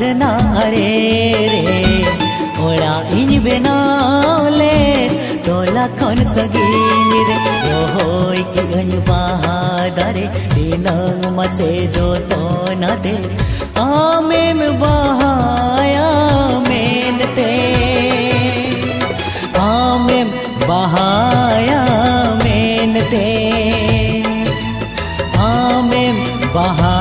रना अरे रे ओड़ा इन बेनाले टोला खन सगीन रे रोहोय की अन बाहा दारे दिनंग मसे जो तो न दे आमेम बहाया मेनते आमेम बहाया मेनते आमेम बहा